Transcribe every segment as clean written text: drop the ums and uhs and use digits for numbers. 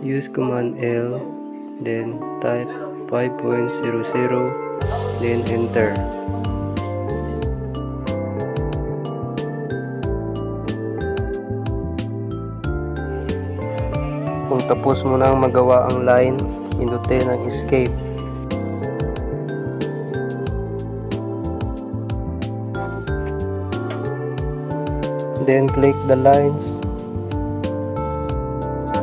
use command L, then type 5.00, then enter. Kung tapos mo nang magawa ang line, pindutin ang escape. Then click the lines.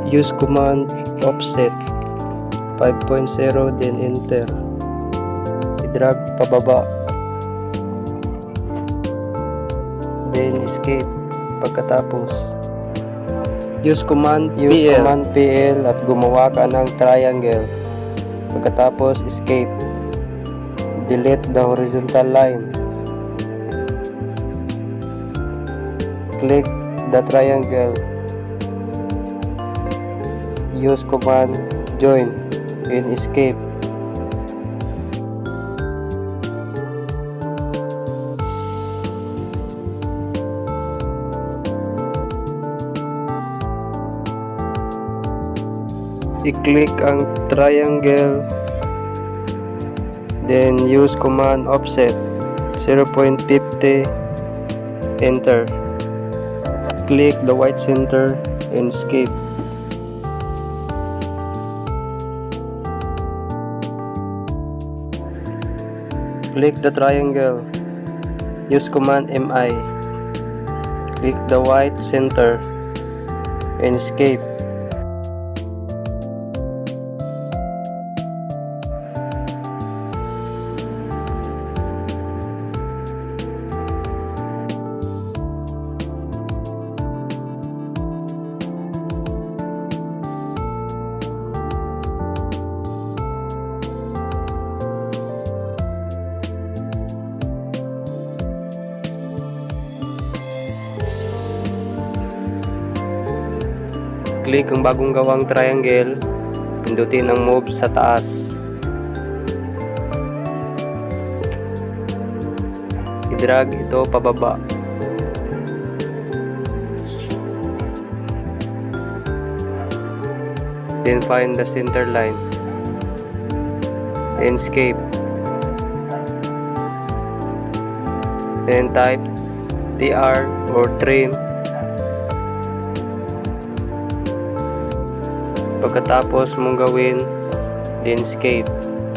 Use command offset 5.0, then enter. I-drag pababa. Then escape. Pagkatapos, use command PL at gumawa ka ng triangle. Pagkatapos, escape. Delete the horizontal line. Click the triangle. Use command join and escape. I-click ang triangle, then use command offset 0.50, enter. Click the white center and escape. Click the triangle, use command MI. Click the white center and escape. Click ang bagong gawang triangle, pindutin ang move sa taas. I-drag ito pababa. Then find the center line. Escape. Then type TR or trim. Pagkatapos mong gawin, then escape.